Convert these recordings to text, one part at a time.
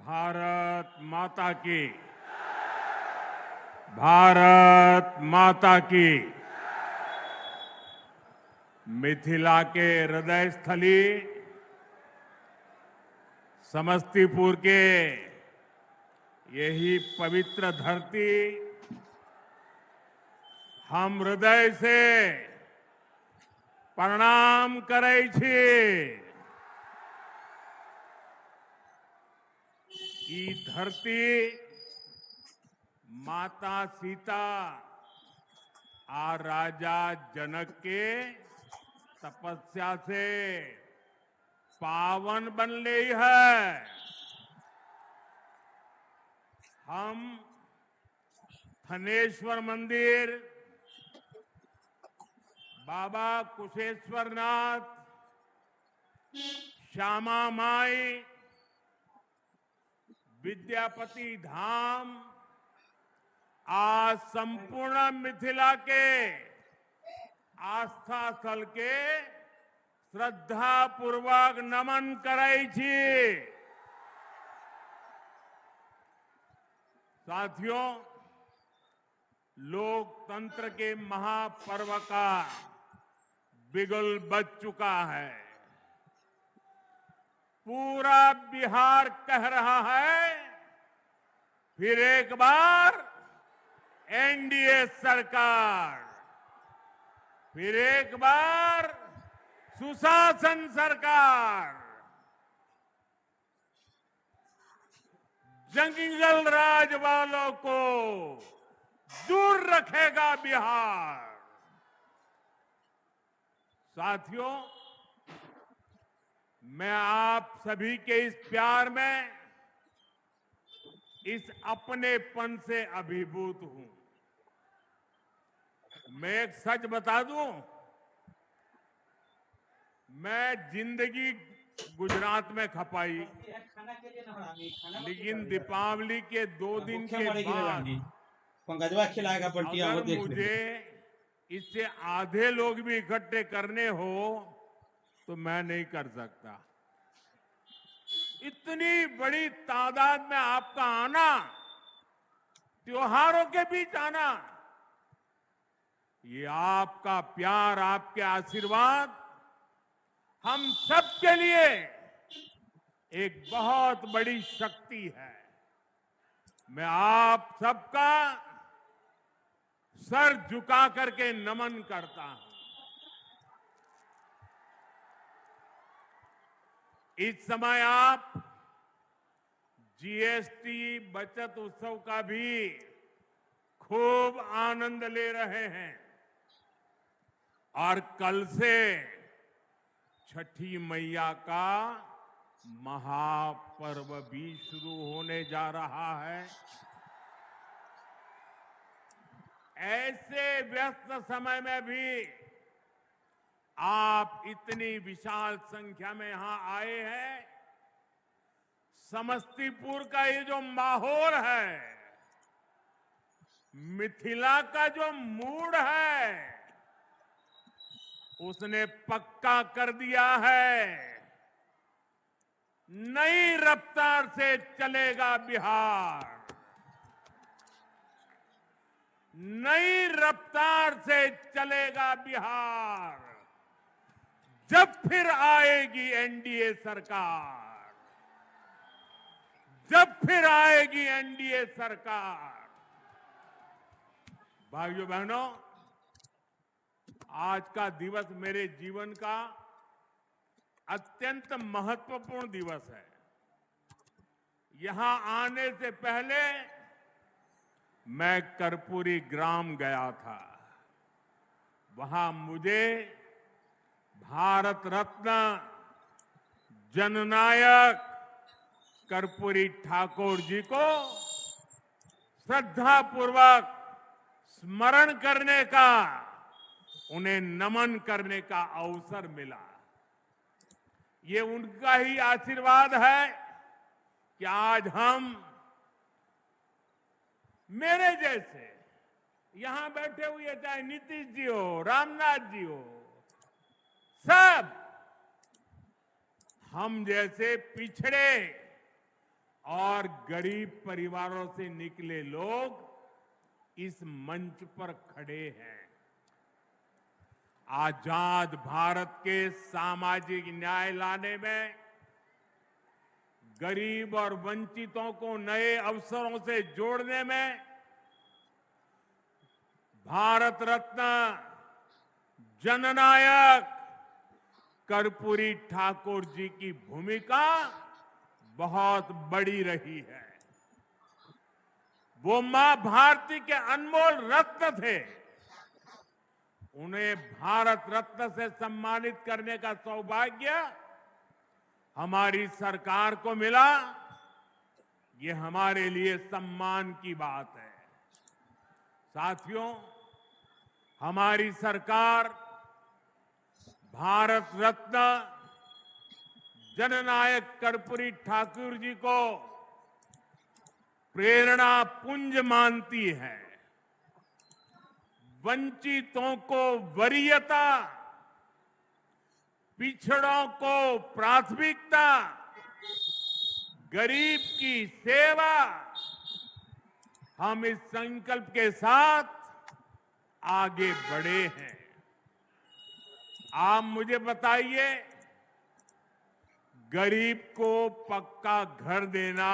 भारत माता की, भारत माता की। मिथिला के हृदय स्थली समस्तीपुर के यही पवित्र धरती हम हृदय से प्रणाम करै छी। ई धरती माता सीता और राजा जनक के तपस्या से पावन बनले है। हम थनेश्वर मंदिर, बाबा कुशेश्वरनाथ, श्यामा माई, विद्यापति धाम आज संपूर्ण मिथिला के आस्था स्थल के श्रद्धा पूर्वक नमन करै छी। साथियों, लोकतंत्र के महापर्व का बिगुल बज चुका है। पूरा बिहार कह रहा है, फिर एक बार एनडीए सरकार, फिर एक बार सुशासन सरकार, जंगल राज वालों को दूर रखेगा बिहार। साथियों, मैं आप सभी के इस प्यार में, इस अपनेपन से अभिभूत हूं। मैं एक सच बता दूं, मैं जिंदगी गुजरात में खपाई, लेकिन दीपावली के 2 दिन के बाद अगर मुझे इससे आधे लोग भी इकट्ठे करने हो तो मैं नहीं कर सकता। इतनी बड़ी तादाद में आपका आना, त्योहारों के बीच आना, ये आपका प्यार, आपके आशीर्वाद हम सबके लिए एक बहुत बड़ी शक्ति है। मैं आप सबका सर झुका करके नमन करता हूं। इस समय आप जीएसटी बचत उत्सव का भी खूब आनंद ले रहे हैं और कल से छठी मैया का महापर्व भी शुरू होने जा रहा है। ऐसे व्यस्त समय में भी आप इतनी विशाल संख्या में यहां आए हैं। समस्तीपुर का ये जो माहौल है, मिथिला का जो मूड है, उसने पक्का कर दिया है, नई रफ्तार से चलेगा बिहार, नई रफ्तार से चलेगा बिहार। जब फिर आएगी एनडीए सरकार, जब फिर आएगी एनडीए सरकार। भाइयों बहनों, आज का दिवस मेरे जीवन का अत्यंत महत्वपूर्ण दिवस है। यहां आने से पहले मैं कर्पूरी ग्राम गया था। वहां मुझे भारत रत्न जननायक कर्पूरी ठाकुर जी को श्रद्धापूर्वक स्मरण करने का, उन्हें नमन करने का अवसर मिला। ये उनका ही आशीर्वाद है कि आज हम, मेरे जैसे यहां बैठे हुए, चाहे नीतीश जी हो, रामनाथ जी हो, सब हम जैसे पिछड़े और गरीब परिवारों से निकले लोग इस मंच पर खड़े हैं। आजाद भारत के सामाजिक न्याय लाने में, गरीब और वंचितों को नए अवसरों से जोड़ने में भारत रत्न जननायक कर्पूरी ठाकुर जी की भूमिका बहुत बड़ी रही है। वो मां भारती के अनमोल रत्न थे। उन्हें भारत रत्न से सम्मानित करने का सौभाग्य हमारी सरकार को मिला। ये हमारे लिए सम्मान की बात है। साथियों, हमारी सरकार भारत रत्न जननायक कर्पूरी ठाकुर जी को प्रेरणा पुंज मानती है। वंचितों को वरीयता, पिछड़ों को प्राथमिकता, गरीब की सेवा, हम इस संकल्प के साथ आगे बढ़े हैं। आप मुझे बताइए, गरीब को पक्का घर देना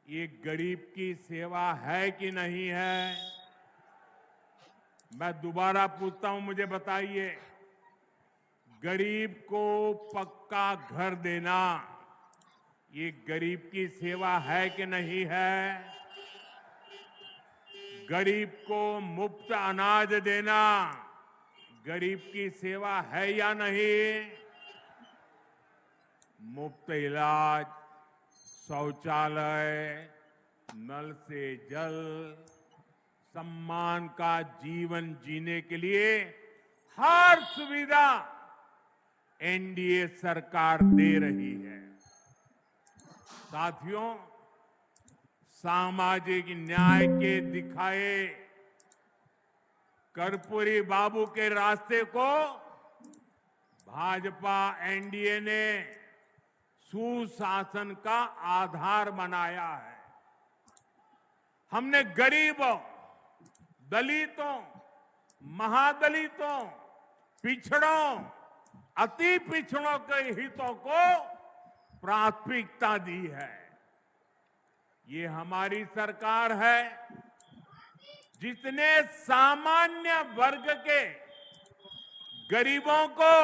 ये गरीब की सेवा है कि नहीं है? मैं दोबारा पूछता हूं, मुझे बताइए, गरीब को पक्का घर देना ये गरीब की सेवा है कि नहीं है? गरीब को मुफ्त अनाज देना गरीब की सेवा है या नहीं? मुफ्त इलाज, शौचालय, नल से जल, सम्मान का जीवन जीने के लिए हर सुविधा एनडीए सरकार दे रही है। साथियों, सामाजिक न्याय के दिखाए कर्पूरी बाबू के रास्ते को भाजपा एनडीए ने सुशासन का आधार बनाया है। हमने गरीबों, दलितों, महादलितों, पिछड़ों, अति पिछड़ों के हितों को प्राथमिकता दी है। ये हमारी सरकार है जिसने सामान्य वर्ग के गरीबों को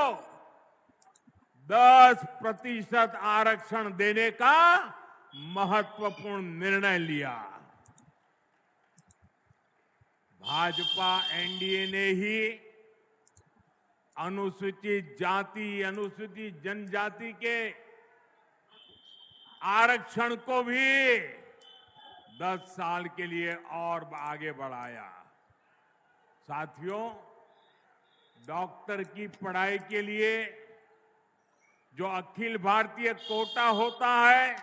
10% आरक्षण देने का महत्वपूर्ण निर्णय लिया। भाजपा एनडीए ने ही अनुसूचित जाति, अनुसूचित जनजाति के आरक्षण को भी 10 साल के लिए और आगे बढ़ाया। साथियों, डॉक्टर की पढ़ाई के लिए जो अखिल भारतीय कोटा होता है,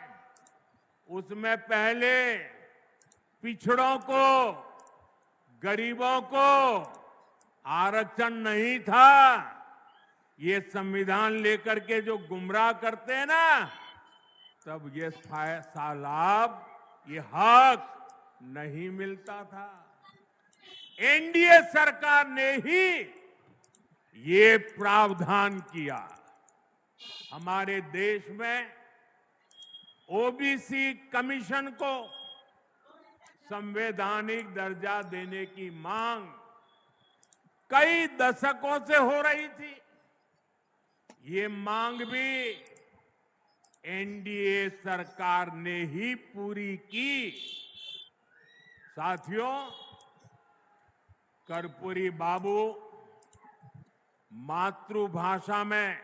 उसमें पहले पिछड़ों को, गरीबों को आरक्षण नहीं था। ये संविधान लेकर के जो गुमराह करते हैं ना, तब ये लाभ, ये हक नहीं मिलता था। एनडीए सरकार ने ही ये प्रावधान किया। हमारे देश में ओबीसी कमीशन को संवैधानिक दर्जा देने की मांग कई दशकों से हो रही थी। ये मांग भी एनडीए सरकार ने ही पूरी की। साथियों, कर्पूरी बाबू मातृभाषा में,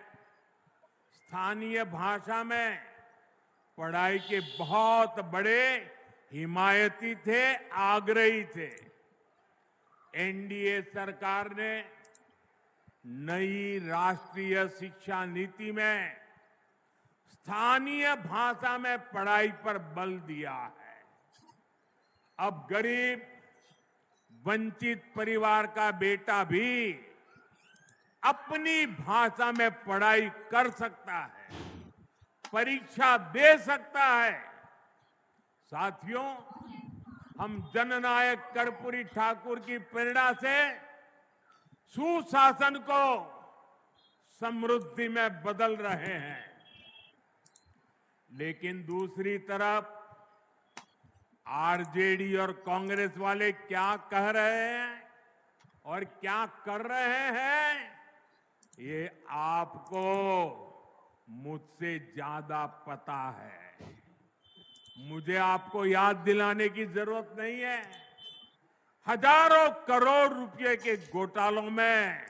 स्थानीय भाषा में पढ़ाई के बहुत बड़े हिमायती थे, आग्रही थे। एनडीए सरकार ने नई राष्ट्रीय शिक्षा नीति में स्थानीय भाषा में पढ़ाई पर बल दिया है। अब गरीब, वंचित परिवार का बेटा भी अपनी भाषा में पढ़ाई कर सकता है। परीक्षा दे सकता है। साथियों, हम जननायक कर्पूरी ठाकुर की प्रेरणा से सुशासन को समृद्धि में बदल रहे हैं, लेकिन दूसरी तरफ आरजेडी और कांग्रेस वाले क्या कह रहे हैं और क्या कर रहे हैं, ये आपको मुझसे ज्यादा पता है। मुझे आपको याद दिलाने की जरूरत नहीं है। हजारों करोड़ रुपए के घोटालों में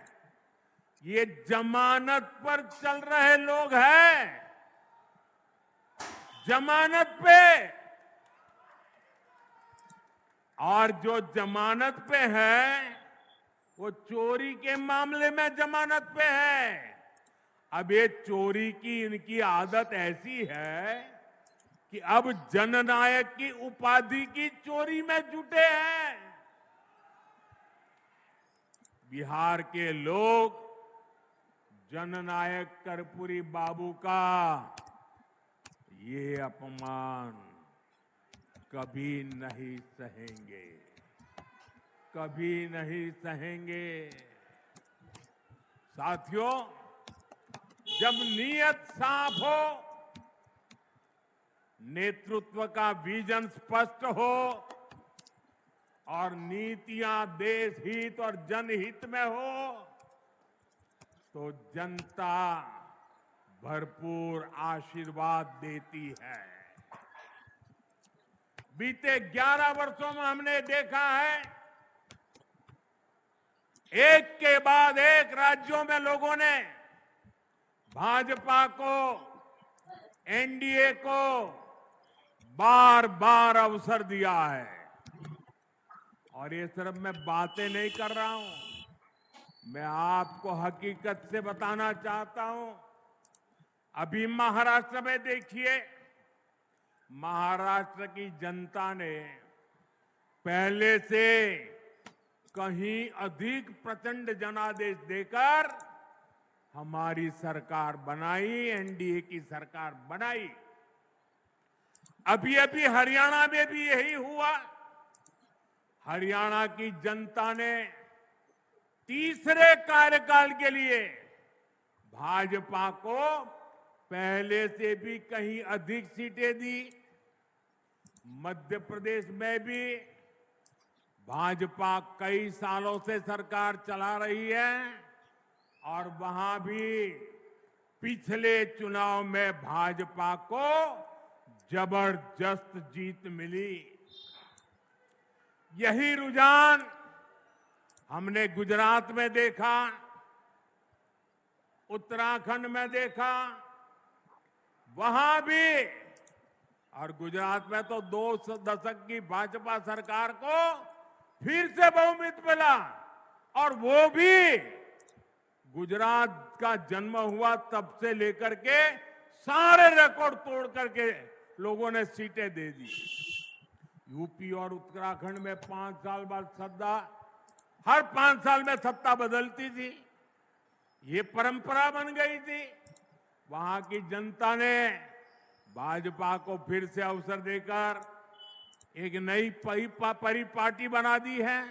ये जमानत पर चल रहे लोग हैं, जमानत पे। और जो जमानत पे है वो चोरी के मामले में जमानत पे है। अब ये चोरी की इनकी आदत ऐसी है कि अब जननायक की उपाधि की चोरी में जुटे हैं। बिहार के लोग जननायक कर्पूरी बाबू का ये अपमान कभी नहीं सहेंगे, कभी नहीं सहेंगे। साथियों, जब नीयत साफ हो, नेतृत्व का विजन स्पष्ट हो और नीतियां देश हित और जनहित में हो, तो जनता भरपूर आशीर्वाद देती है। बीते 11 वर्षों में हमने देखा है, एक के बाद एक राज्यों में लोगों ने भाजपा को, एनडीए को बार बार अवसर दिया है। और ये सिर्फ मैं बातें नहीं कर रहा हूं, मैं आपको हकीकत से बताना चाहता हूं। अभी महाराष्ट्र में देखिए, महाराष्ट्र की जनता ने पहले से कहीं अधिक प्रचंड जनादेश देकर हमारी सरकार बनाई, एनडीए की सरकार बनाई। अभी अभी हरियाणा में भी यही हुआ। हरियाणा की जनता ने तीसरे कार्यकाल के लिए भाजपा को पहले से भी कहीं अधिक सीटें दी। मध्य प्रदेश में भी भाजपा कई सालों से सरकार चला रही है और वहां भी पिछले चुनाव में भाजपा को जबरदस्त जीत मिली। यही रुझान हमने गुजरात में देखा, उत्तराखंड में देखा, वहां भी। और गुजरात में तो 2 दशक की भाजपा सरकार को फिर से बहुमत मिला, और वो भी गुजरात का जन्म हुआ तब से लेकर के सारे रिकॉर्ड तोड़ करके लोगों ने सीटें दे दी। यूपी और उत्तराखंड में 5 साल बाद सत्ता, हर 5 साल में सत्ता बदलती थी, ये परंपरा बन गई थी। वहां की जनता ने भाजपा को फिर से अवसर देकर एक नई परिपाटी बना दी है।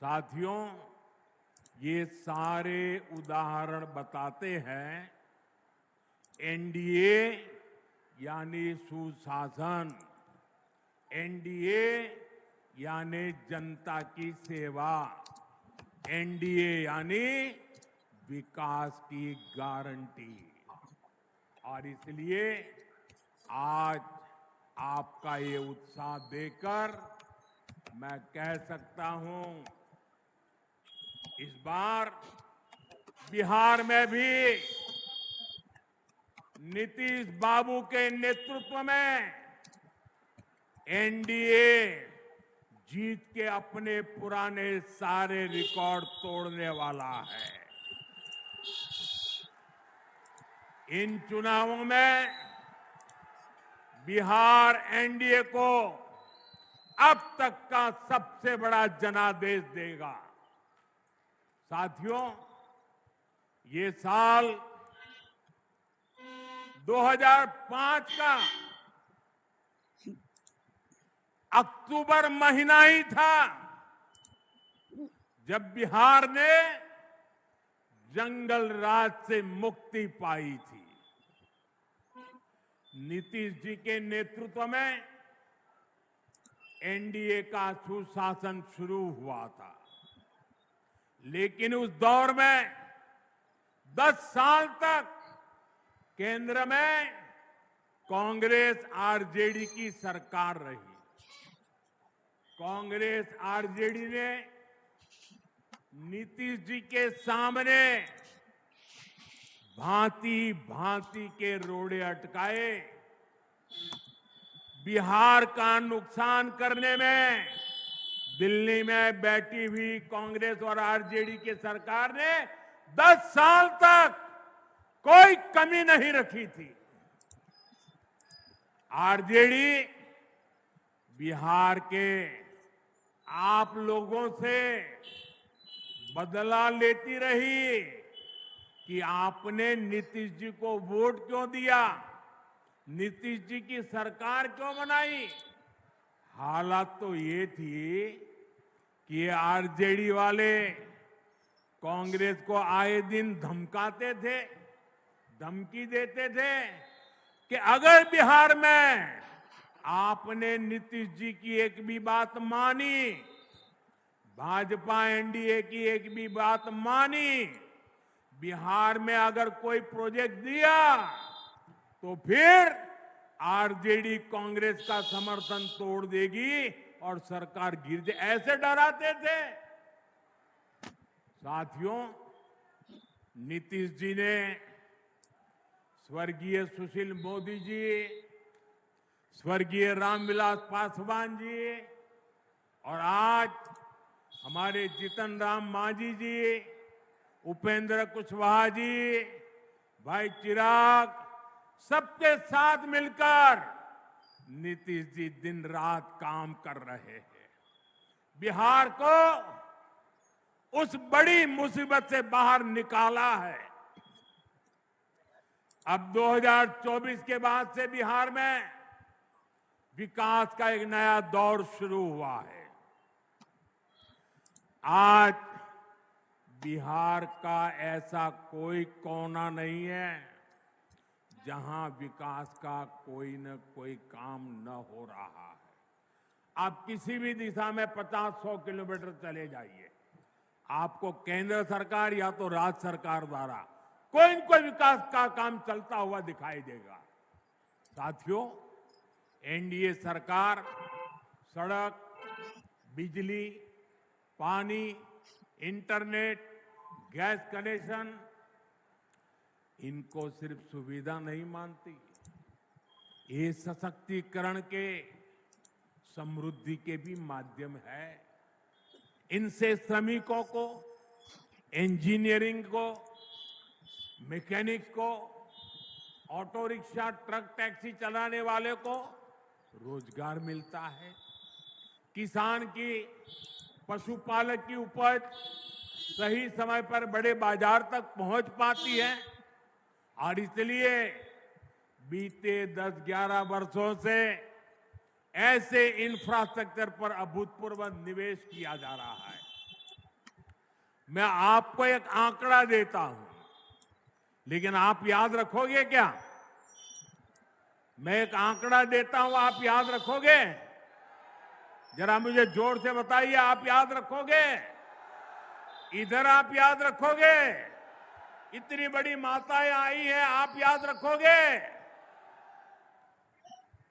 साथियों, ये सारे उदाहरण बताते हैं एनडीए यानी सुशासन, एनडीए यानी जनता की सेवा, एनडीए यानी विकास की गारंटी। और इसलिए आज आपका ये उत्साह देखकर मैं कह सकता हूं, इस बार बिहार में भी नीतीश बाबू के नेतृत्व में एनडीए जीत के अपने पुराने सारे रिकॉर्ड तोड़ने वाला है। इन चुनावों में बिहार एनडीए को अब तक का सबसे बड़ा जनादेश देगा। साथियों, ये साल 2005 का अक्टूबर महीना ही था जब बिहार ने जंगल राज से मुक्ति पाई थी। नीतीश जी के नेतृत्व में एनडीए का सुशासन शुरू हुआ था, लेकिन उस दौर में 10 साल तक केंद्र में कांग्रेस आरजेडी की सरकार रही। कांग्रेस आरजेडी ने नीतीश जी के सामने भांति भांति के रोड़े अटकाए, बिहार का नुकसान करने में दिल्ली में बैठी हुई कांग्रेस और आरजेडी की सरकार ने 10 साल तक कोई कमी नहीं रखी थी। आरजेडी बिहार के आप लोगों से बदला लेती रही कि आपने नीतीश जी को वोट क्यों दिया, नीतीश जी की सरकार क्यों बनाई। हालात तो ये थी कि आरजेडी वाले कांग्रेस को आए दिन धमकाते थे, धमकी देते थे कि अगर बिहार में आपने नीतीश जी की एक भी बात मानी, भाजपा एनडीए की एक भी बात मानी, बिहार में अगर कोई प्रोजेक्ट दिया तो फिर आरजेडी कांग्रेस का समर्थन तोड़ देगी और सरकार गिर जाए, ऐसे डराते थे। साथियों, नीतीश जी ने स्वर्गीय सुशील मोदी जी, स्वर्गीय रामविलास पासवान जी और आज हमारे जीतन राम मांझी जी, उपेंद्र कुशवाहा जी, भाई चिराग, सबके साथ मिलकर नीतीश जी दिन रात काम कर रहे हैं। बिहार को उस बड़ी मुसीबत से बाहर निकाला है। अब 2024 के बाद से बिहार में विकास का एक नया दौर शुरू हुआ है। आज बिहार का ऐसा कोई कोना नहीं है जहां विकास का कोई न कोई काम न हो रहा है। आप किसी भी दिशा में 50-100 किलोमीटर चले जाइए, आपको केंद्र सरकार या तो राज्य सरकार द्वारा कोई न कोई विकास का काम चलता हुआ दिखाई देगा। साथियों, एनडीए सरकार सड़क, बिजली, पानी, इंटरनेट, गैस कनेक्शन, इनको सिर्फ सुविधा नहीं मानती, ये सशक्तिकरण के, समृद्धि के भी माध्यम है। इनसे श्रमिकों को, इंजीनियरिंग को, मैकेनिक को, ऑटो रिक्शा, ट्रक, टैक्सी चलाने वाले को रोजगार मिलता है। किसान की, पशुपालक की उपज सही समय पर बड़े बाजार तक पहुंच पाती है और इसलिए बीते 10-11 वर्षों से ऐसे इंफ्रास्ट्रक्चर पर अभूतपूर्व निवेश किया जा रहा है। मैं आपको एक आंकड़ा देता हूं, लेकिन आप याद रखोगे क्या? मैं एक आंकड़ा देता हूं, आप याद रखोगे? जरा मुझे जोर से बताइए, आप याद रखोगे? इधर आप याद रखोगे? इतनी बड़ी माताएं आई हैं, आप याद रखोगे?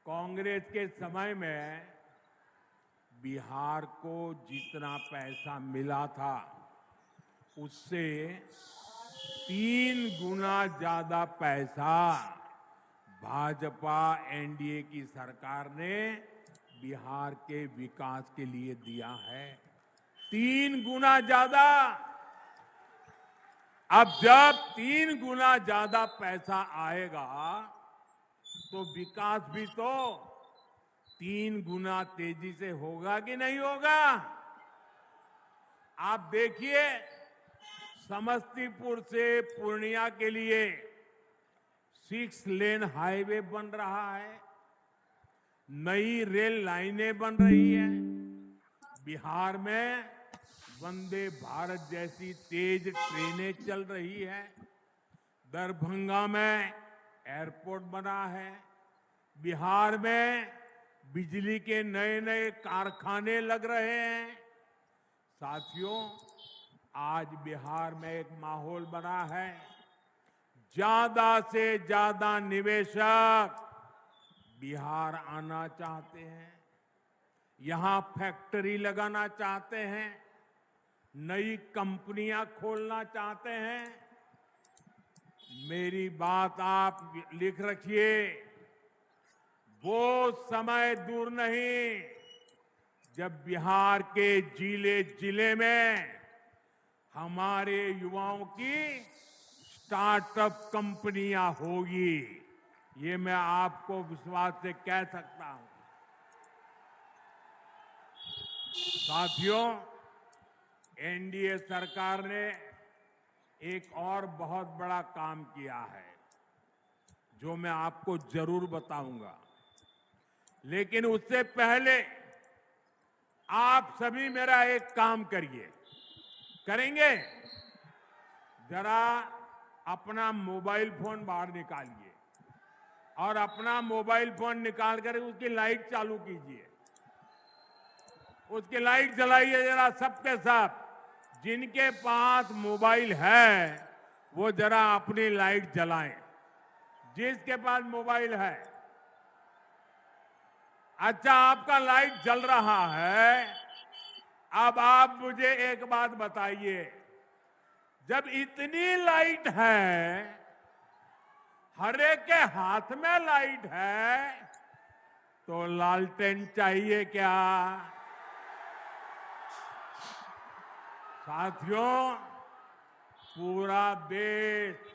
कांग्रेस के समय में बिहार को जितना पैसा मिला था उससे 3 गुना ज्यादा पैसा भाजपा एनडीए की सरकार ने बिहार के विकास के लिए दिया है। 3 गुना ज्यादा। अब जब 3 गुना ज्यादा पैसा आएगा तो विकास भी तो 3 गुना तेजी से होगा कि नहीं होगा? आप देखिए, समस्तीपुर से पूर्णिया के लिए 6 लेन हाईवे बन रहा है, नई रेल लाइनें बन रही हैं, बिहार में वंदे भारत जैसी तेज ट्रेनें चल रही है, दरभंगा में एयरपोर्ट बना है, बिहार में बिजली के नए नए कारखाने लग रहे हैं। साथियों, आज बिहार में एक माहौल बना है, ज्यादा से ज्यादा निवेशक बिहार आना चाहते हैं, यहां फैक्ट्री लगाना चाहते हैं, नई कंपनियां खोलना चाहते हैं। मेरी बात आप लिख रखिए, वो समय दूर नहीं जब बिहार के जिले जिले में हमारे युवाओं की स्टार्टअप कंपनियां होगी। ये मैं आपको विश्वास से कह सकता हूं। साथियों, एनडीए सरकार ने एक और बहुत बड़ा काम किया है, जो मैं आपको जरूर बताऊंगा। लेकिन उससे पहले आप सभी मेरा एक काम करेंगे? जरा अपना मोबाइल फोन बाहर निकालिए और अपना मोबाइल फोन निकाल कर उसकी लाइट चालू कीजिए, उसकी लाइट जलाइए जरा सबके सब। जिनके पास मोबाइल है वो जरा अपनी लाइट जलाएं, जिसके पास मोबाइल है। अच्छा, आपका लाइट जल रहा है। अब आप मुझे एक बात बताइए, जब इतनी लाइट है, हर एक के हाथ में लाइट है, तो लालटेन चाहिए क्या? साथियों, पूरा देश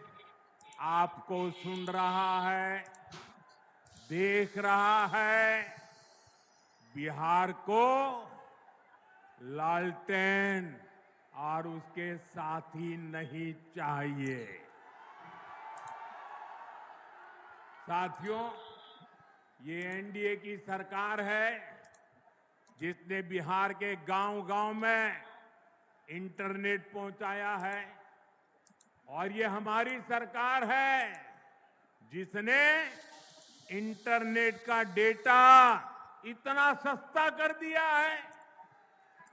आपको सुन रहा है, देख रहा है। बिहार को लालटेन और उसके साथी नहीं चाहिए। साथियों, ये एनडीए की सरकार है जिसने बिहार के गांव-गांव में इंटरनेट पहुंचाया है, और ये हमारी सरकार है जिसने इंटरनेट का डेटा इतना सस्ता कर दिया है।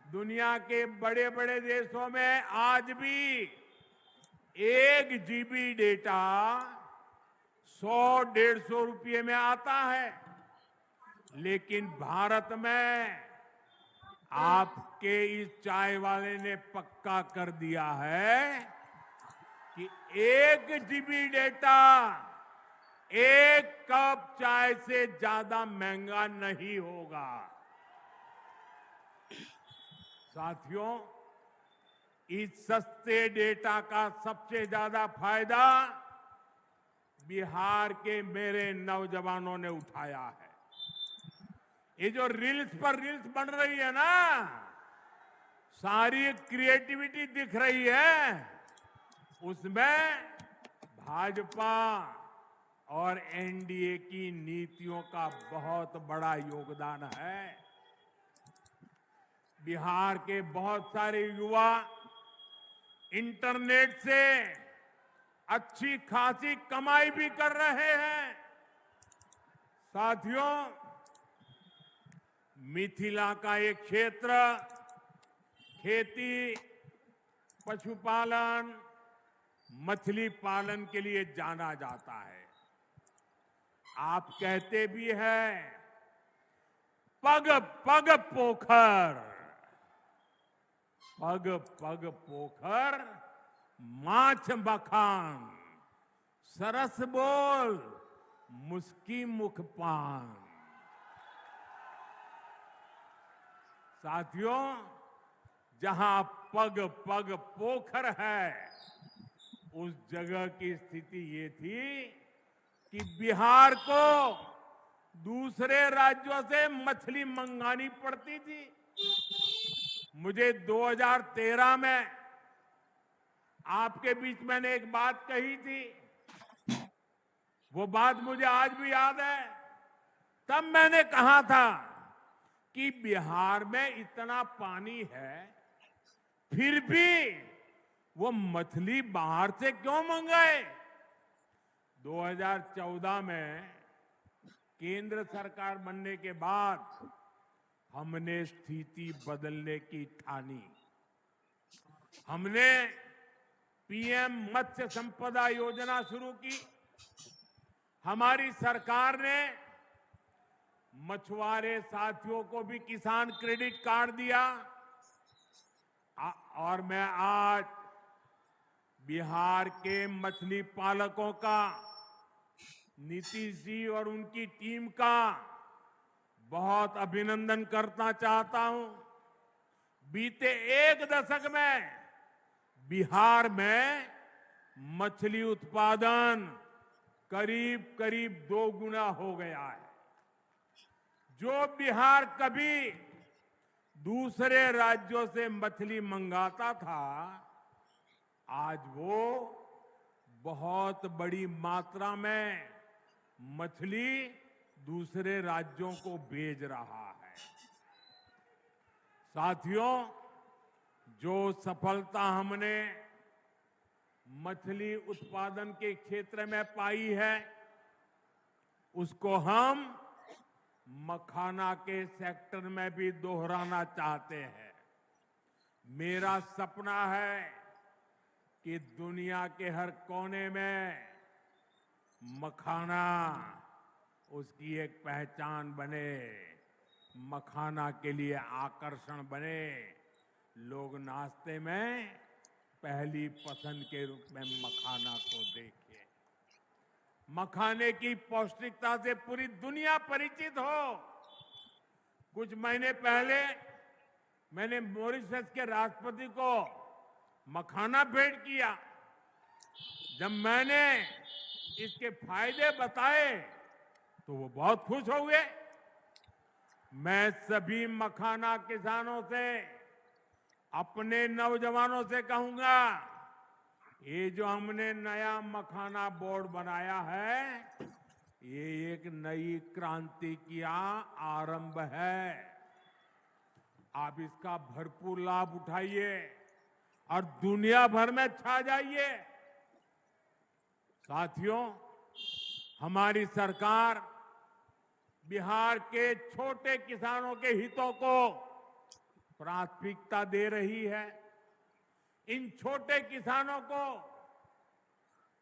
दुनिया के बड़े बड़े देशों में आज भी 1 GB डेटा 100-150 रुपये में आता है, लेकिन भारत में आपके इस चाय वाले ने पक्का कर दिया है कि 1 GB डेटा 1 कप चाय से ज्यादा महंगा नहीं होगा। साथियों, इस सस्ते डेटा का सबसे ज्यादा फायदा बिहार के मेरे नौजवानों ने उठाया है। ये जो रील्स पर रील्स बन रही है ना, सारी क्रिएटिविटी दिख रही है, उसमें भाजपा और एनडीए की नीतियों का बहुत बड़ा योगदान है। बिहार के बहुत सारे युवा इंटरनेट से अच्छी खासी कमाई भी कर रहे हैं। साथियों, मिथिला का एक क्षेत्र खेती, पशुपालन, मछली पालन के लिए जाना जाता है। आप कहते भी हैं, पग पग पोखर, पग पग पोखर माछ बखान, सरस बोल मुस्की मुख पान। साथियों, जहां पग पग पोखर है, उस जगह की स्थिति ये थी कि बिहार को दूसरे राज्यों से मछली मंगानी पड़ती थी। मुझे 2013 में आपके बीच मैंने एक बात कही थी, वो बात मुझे आज भी याद है। तब मैंने कहा था कि बिहार में इतना पानी है, फिर भी वो मछली बाहर से क्यों मंगाए। 2014 में केंद्र सरकार बनने के बाद हमने स्थिति बदलने की ठानी। हमने पीएम मत्स्य संपदा योजना शुरू की। हमारी सरकार ने मछुआरे साथियों को भी किसान क्रेडिट कार्ड दिया। और मैं आज बिहार के मछली पालकों का, नीतीश जी और उनकी टीम का बहुत अभिनंदन करना चाहता हूं। बीते एक दशक में बिहार में मछली उत्पादन करीब करीब 2 गुना हो गया है। जो बिहार कभी दूसरे राज्यों से मछली मंगाता था, आज वो बहुत बड़ी मात्रा में मछली दूसरे राज्यों को भेज रहा है। साथियों, जो सफलता हमने मछली उत्पादन के क्षेत्र में पाई है, उसको हम मखाना के सेक्टर में भी दोहराना चाहते हैं। मेरा सपना है कि दुनिया के हर कोने में मखाना उसकी एक पहचान बने, मखाना के लिए आकर्षण बने, लोग नाश्ते में पहली पसंद के रूप में मखाना को देखें। मखाने की पौष्टिकता से पूरी दुनिया परिचित हो। कुछ महीने पहले मैंने मॉरिशस के राष्ट्रपति को मखाना भेंट किया। जब मैंने इसके फायदे बताए तो वो बहुत खुश हो गए। मैं सभी मखाना किसानों से, अपने नौजवानों से कहूंगा, ये जो हमने नया मखाना बोर्ड बनाया है, ये एक नई क्रांति की आरंभ है। आप इसका भरपूर लाभ उठाइए और दुनिया भर में छा जाइए। साथियों, हमारी सरकार बिहार के छोटे किसानों के हितों को प्राथमिकता दे रही है। इन छोटे किसानों को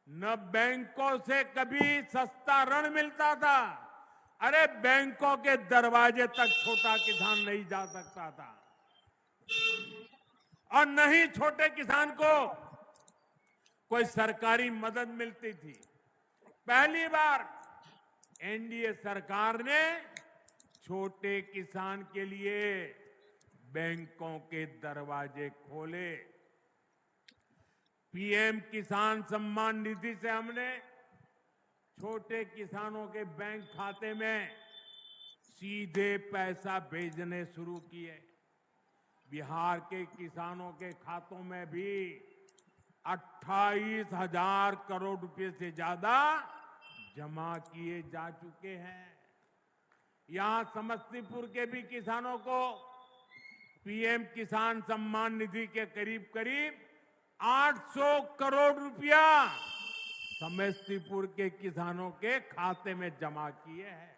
न बैंकों से कभी सस्ता ऋण मिलता था। अरे बैंकों के दरवाजे तक छोटा किसान नहीं जा सकता था, और न ही छोटे किसान को कोई सरकारी मदद मिलती थी। पहली बार एनडीए सरकार ने छोटे किसान के लिए बैंकों के दरवाजे खोले। पीएम किसान सम्मान निधि से हमने छोटे किसानों के बैंक खाते में सीधे पैसा भेजने शुरू किए। बिहार के किसानों के खातों में भी 28,000 करोड़ रुपए से ज्यादा जमा किए जा चुके हैं। यहां समस्तीपुर के भी किसानों को पीएम किसान सम्मान निधि के करीब करीब 800 करोड़ रुपया समस्तीपुर के किसानों के खाते में जमा किए हैं।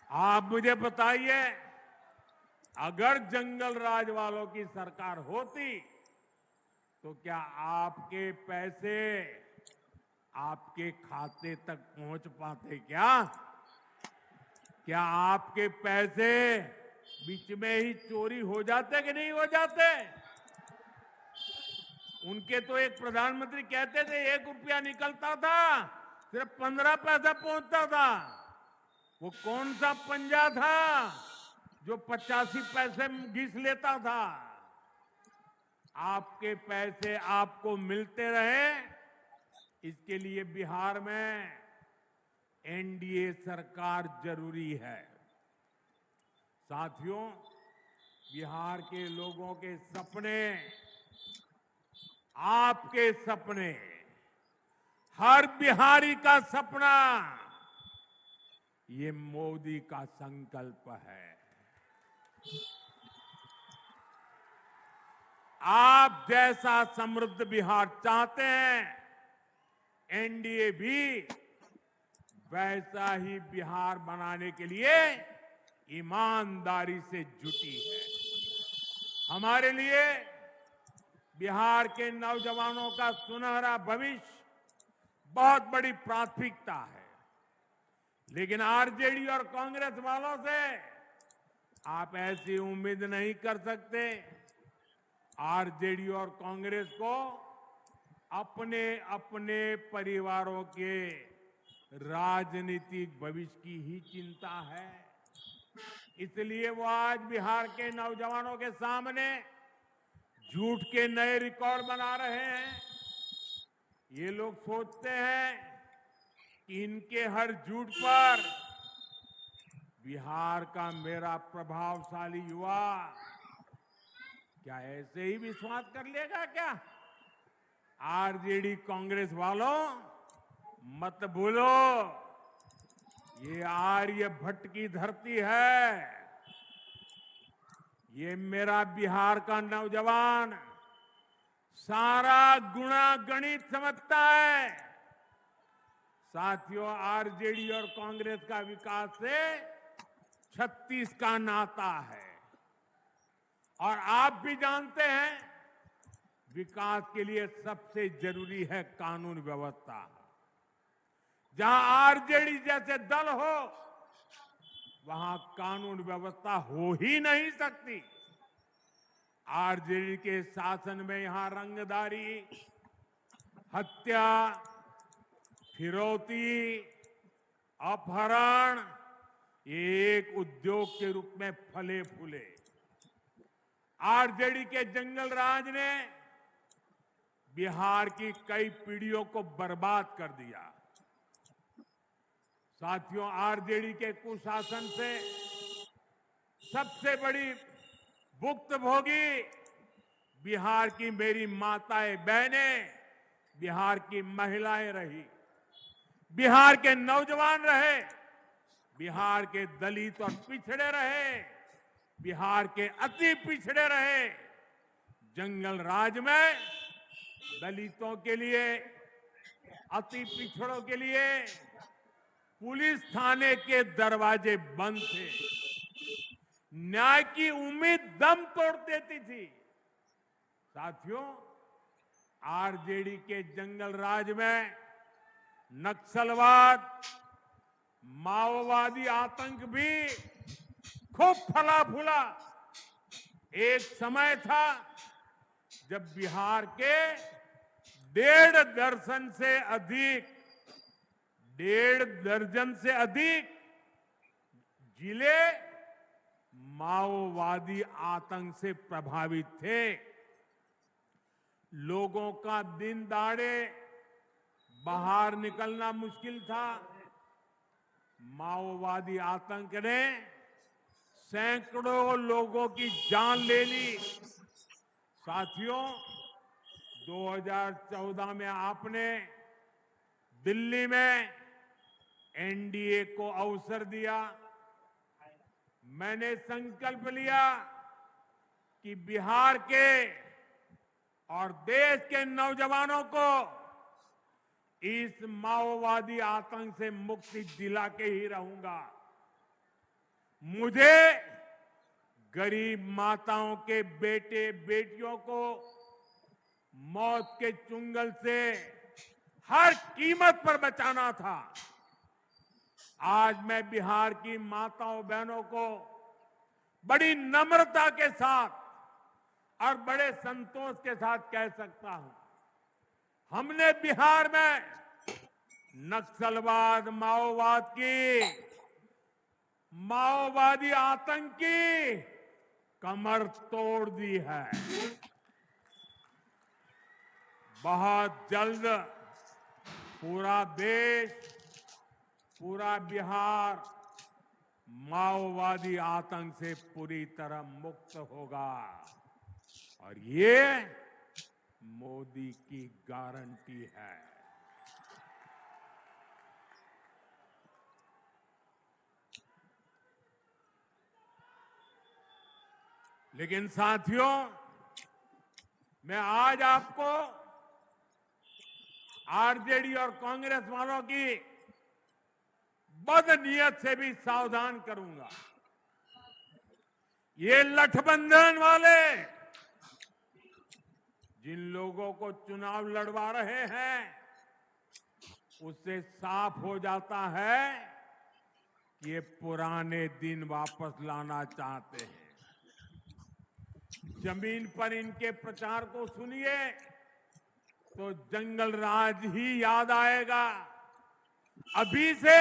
आप मुझे बताइए, अगर जंगल राज वालों की सरकार होती तो क्या आपके पैसे आपके खाते तक पहुंच पाते? क्या आपके पैसे बीच में ही चोरी हो जाते कि नहीं हो जाते? उनके तो एक प्रधानमंत्री कहते थे 1 रुपया निकलता था, सिर्फ 15 पैसा पहुंचता था। वो कौन सा पंजा था जो 85 पैसे घिस लेता था? आपके पैसे आपको मिलते रहे, इसके लिए बिहार में एनडीए सरकार जरूरी है। साथियों, बिहार के लोगों के सपने, आपके सपने हर बिहारी का सपना, ये मोदी का संकल्प है। आप जैसा समृद्ध बिहार चाहते हैं, एनडीए भी वैसा ही बिहार बनाने के लिए ईमानदारी से जुटी है। हमारे लिए बिहार के नौजवानों का सुनहरा भविष्य बहुत बड़ी प्राथमिकता है, लेकिन आरजेडी और कांग्रेस वालों से आप ऐसी उम्मीद नहीं कर सकते। आरजेडी और कांग्रेस को अपने अपने परिवारों के राजनीतिक भविष्य की ही चिंता है। इसलिए वो आज बिहार के नौजवानों के सामने झूठ के नए रिकॉर्ड बना रहे हैं। ये लोग सोचते हैं कि इनके हर झूठ पर बिहार का मेरा प्रभावशाली युवा क्या ऐसे ही विश्वास कर लेगा क्या? आरजेडी कांग्रेस वालों, मत भूलो, ये आर्यभट्ट की धरती है। ये मेरा बिहार का नौजवान सारा गुणा गणित समझता है। साथियों, आरजेडी और कांग्रेस का विकास से 36 का नाता है, और आप भी जानते हैं विकास के लिए सबसे जरूरी है कानून व्यवस्था। जहां आरजेडी जैसे दल हो, वहां कानून व्यवस्था हो ही नहीं सकती। आरजेडी के शासन में यहां रंगदारी, हत्या, फिरौती, अपहरण एक उद्योग के रूप में फले फूले। आरजेडी के जंगल राज ने बिहार की कई पीढ़ियों को बर्बाद कर दिया। साथियों, आरजेडी के कुशासन से सबसे बड़ी भुक्तभोगी बिहार की मेरी माताएं बहनें, बिहार की महिलाएं रही, बिहार के नौजवान रहे, बिहार के दलित और पिछड़े रहे, बिहार के अति पिछड़े रहे। जंगल राज में दलितों के लिए, अति पिछड़ों के लिए पुलिस थाने के दरवाजे बंद थे। न्याय की उम्मीद दम तोड़ देती थी। साथियों, आरजेडी के जंगल राज में नक्सलवाद, माओवादी आतंक भी खूब फला फूला। एक समय था जब बिहार के 1.5 दर्जन से अधिक जिले माओवादी आतंक से प्रभावित थे। लोगों का दिन दहाड़े बाहर निकलना मुश्किल था। माओवादी आतंक ने सैकड़ों लोगों की जान ले ली। साथियों, 2014 में आपने दिल्ली में एनडीए को अवसर दिया। मैंने संकल्प लिया कि बिहार के और देश के नौजवानों को इस माओवादी आतंक से मुक्ति दिला के ही रहूंगा। मुझे गरीब माताओं के बेटे बेटियों को मौत के चुंगल से हर कीमत पर बचाना था। आज मैं बिहार की माताओं बहनों को बड़ी नम्रता के साथ और बड़े संतोष के साथ कह सकता हूं, हमने बिहार में नक्सलवाद, माओवादी आतंक की कमर तोड़ दी है। बहुत जल्द पूरा देश, पूरा बिहार माओवादी आतंक से पूरी तरह मुक्त होगा, और ये मोदी की गारंटी है। लेकिन साथियों, मैं आज आपको आरजेडी और कांग्रेस वालों की बदनीयत से भी सावधान करूंगा। ये लठबंधन वाले जिन लोगों को चुनाव लड़वा रहे हैं, उससे साफ हो जाता है कि ये पुराने दिन वापस लाना चाहते हैं। जमीन पर इनके प्रचार को सुनिए तो जंगल राज ही याद आएगा। अभी से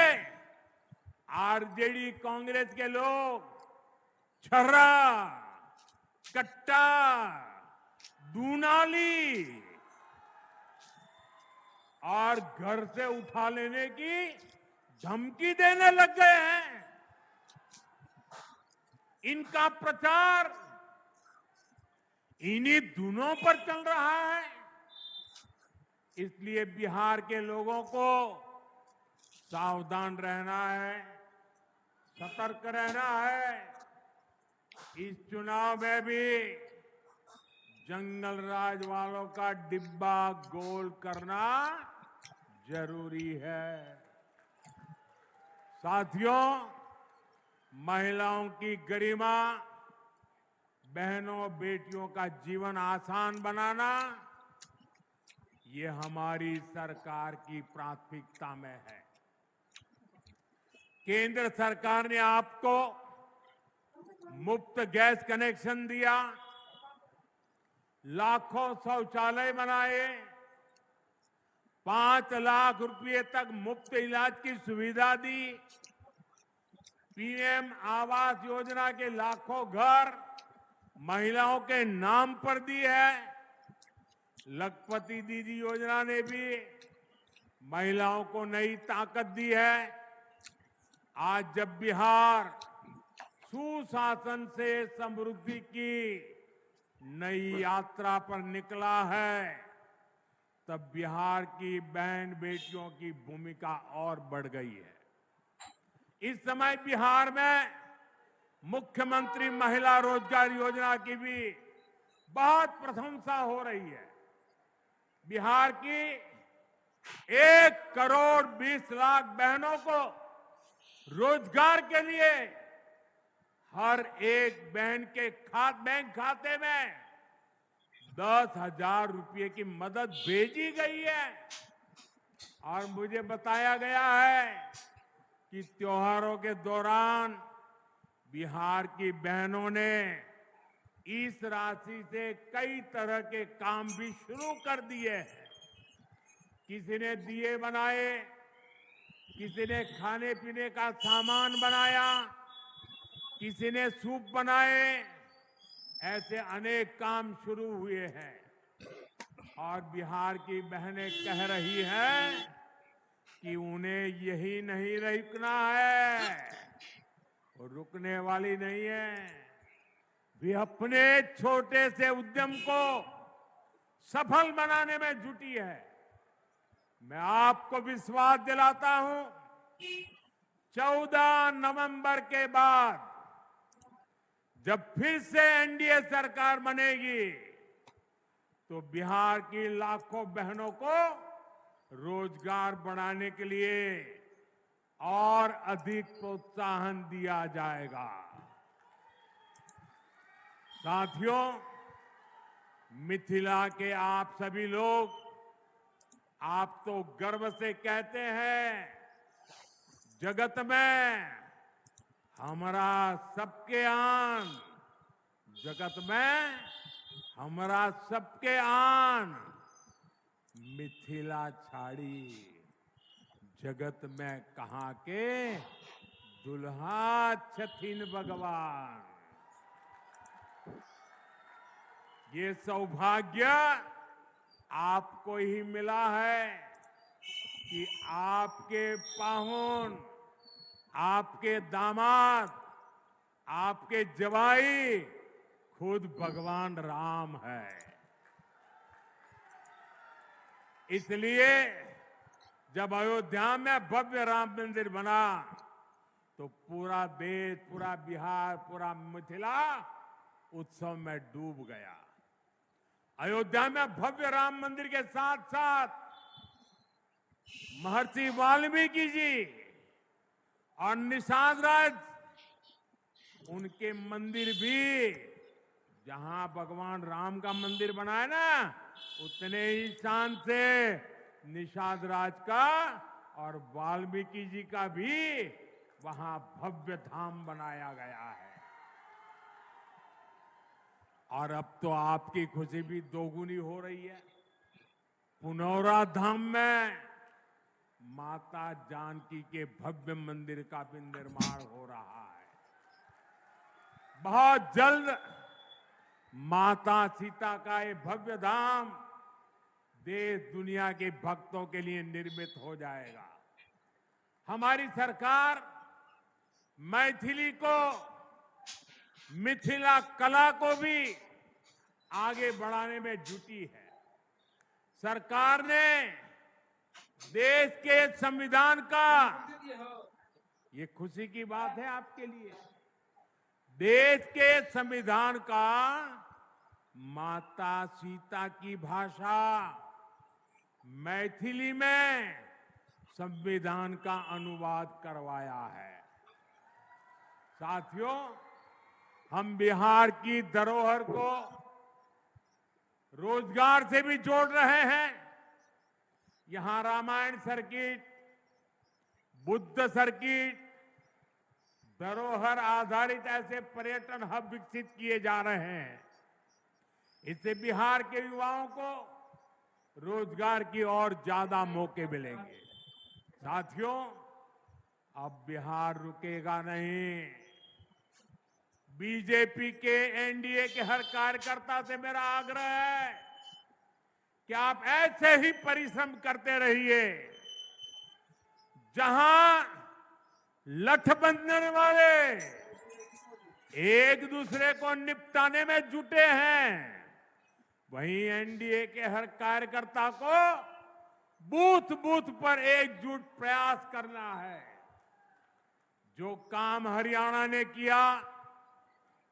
आरजेडी कांग्रेस के लोग छर्रा, कट्टा, दूनाली और घर से उठा लेने की धमकी देने लग गए हैं। इनका प्रचार इन्हीं धुनों पर चल रहा है। इसलिए बिहार के लोगों को सावधान रहना है, सतर्क रहना है। इस चुनाव में भी जंगल राज वालों का डिब्बा गोल करना जरूरी है। साथियों, महिलाओं की गरिमा, बहनों बेटियों का जीवन आसान बनाना, ये हमारी सरकार की प्राथमिकता में है। केंद्र सरकार ने आपको मुफ्त गैस कनेक्शन दिया, लाखों शौचालय बनाए, 5 लाख रुपए तक मुफ्त इलाज की सुविधा दी, पीएम आवास योजना के लाखों घर महिलाओं के नाम पर दी है। लखपति दीदी योजना ने भी महिलाओं को नई ताकत दी है। आज जब बिहार सुशासन से समृद्धि की नई यात्रा पर निकला है, तब बिहार की बहन बेटियों की भूमिका और बढ़ गई है। इस समय बिहार में मुख्यमंत्री महिला रोजगार योजना की भी बहुत प्रशंसा हो रही है। बिहार की 1 करोड़ 20 लाख बहनों को रोजगार के लिए हर एक बहन के बैंक खाते में 10,000 रुपये की मदद भेजी गई है। और मुझे बताया गया है कि त्योहारों के दौरान बिहार की बहनों ने इस राशि से कई तरह के काम भी शुरू कर दिए हैं। किसी ने दिए बनाए, किसी ने खाने पीने का सामान बनाया, किसी ने सूप बनाए, ऐसे अनेक काम शुरू हुए हैं। और बिहार की बहनें कह रही हैं कि उन्हें यही नहीं रुकना है, रुकने वाली नहीं है। वे अपने छोटे से उद्यम को सफल बनाने में जुटी है। मैं आपको विश्वास दिलाता हूं, 14 नवंबर के बाद जब फिर से एनडीए सरकार बनेगी, तो बिहार की लाखों बहनों को रोजगार बढ़ाने के लिए और अधिक प्रोत्साहन दिया जाएगा। साथियों, मिथिला के आप सभी लोग, आप तो गर्व से कहते हैं, जगत में हमारा सबके आन, जगत में हमारा सबके आन, मिथिला छाड़ी जगत में कहाँ के दुल्हा छथिन भगवान। ये सौभाग्य आपको ही मिला है कि आपके पाहुन, आपके दामाद, आपके जवाई खुद भगवान राम है। इसलिए जब अयोध्या में भव्य राम मंदिर बना, तो पूरा देश, पूरा बिहार, पूरा मिथिला उत्सव में डूब गया। अयोध्या में भव्य राम मंदिर के साथ साथ महर्षि वाल्मीकि जी और निषाद राज उनके मंदिर भी, जहां भगवान राम का मंदिर बना है ना, उतने ही शान से निषाद राज का और वाल्मीकि जी का भी वहां भव्य धाम बनाया गया है। और अब तो आपकी खुशी भी दोगुनी हो रही है। पुनौरा धाम में माता जानकी के भव्य मंदिर का भी निर्माण हो रहा है। बहुत जल्द माता सीता का ये भव्य धाम देश दुनिया के भक्तों के लिए निर्मित हो जाएगा। हमारी सरकार मैथिली को, मिथिला कला को भी आगे बढ़ाने में जुटी है। सरकार ने देश के संविधान का, ये खुशी की बात है आपके लिए, देश के संविधान का माता सीता की भाषा मैथिली में संविधान का अनुवाद करवाया है। साथियों, हम बिहार की धरोहर को रोजगार से भी जोड़ रहे हैं। यहां रामायण सर्किट, बुद्ध सर्किट, धरोहर आधारित ऐसे पर्यटन हब विकसित किए जा रहे हैं। इससे बिहार के युवाओं को रोजगार की और ज्यादा मौके मिलेंगे। साथियों, अब बिहार रुकेगा नहीं। बीजेपी के, एनडीए के हर कार्यकर्ता से मेरा आग्रह है कि आप ऐसे ही परिश्रम करते रहिए। जहां लठ बांधने वाले एक दूसरे को निपटाने में जुटे हैं, वहीं एनडीए के हर कार्यकर्ता को बूथ बूथ पर एकजुट प्रयास करना है। जो काम हरियाणा ने किया,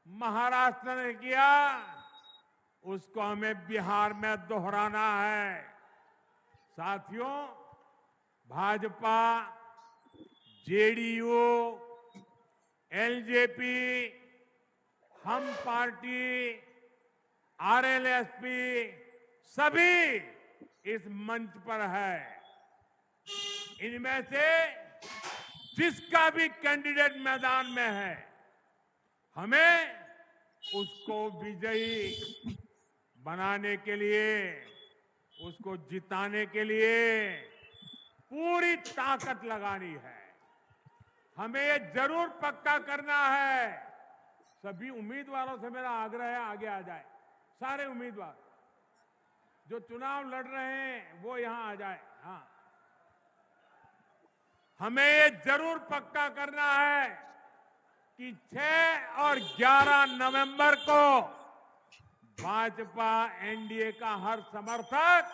महाराष्ट्र ने किया, उसको हमें बिहार में दोहराना है। साथियों, भाजपा, जेडीयू, एलजेपी, हम पार्टी, आरएलएसपी सभी इस मंच पर है। इनमें से जिसका भी कैंडिडेट मैदान में है, हमें उसको विजयी बनाने के लिए, उसको जिताने के लिए पूरी ताकत लगानी है। हमें ये जरूर पक्का करना है। सभी उम्मीदवारों से मेरा आग्रह है, आगे आ जाए। सारे उम्मीदवार जो चुनाव लड़ रहे हैं वो यहां आ जाए। हाँ, हमें ये जरूर पक्का करना है कि 6 और 11 नवंबर को भाजपा, एनडीए का हर समर्थक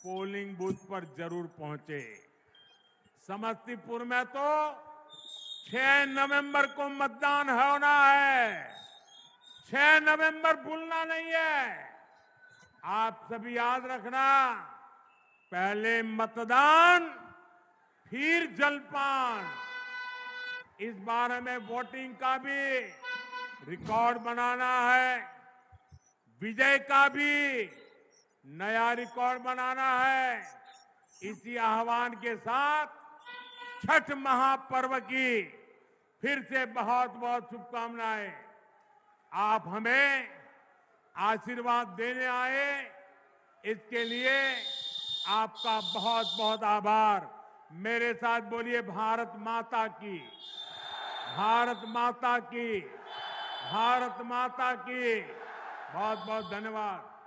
पोलिंग बूथ पर जरूर पहुंचे। समस्तीपुर में तो 6 नवंबर को मतदान होना है। 6 नवंबर भूलना नहीं है। आप सभी याद रखना, पहले मतदान फिर जलपान। इस बार हमें वोटिंग का भी रिकॉर्ड बनाना है, विजय का भी नया रिकॉर्ड बनाना है। इसी आह्वान के साथ छठ महापर्व की फिर से बहुत बहुत शुभकामनाएं। आप हमें आशीर्वाद देने आए, इसके लिए आपका बहुत बहुत आभार। मेरे साथ बोलिए, भारत माता की, भारत माता की, भारत माता की। बहुत बहुत धन्यवाद।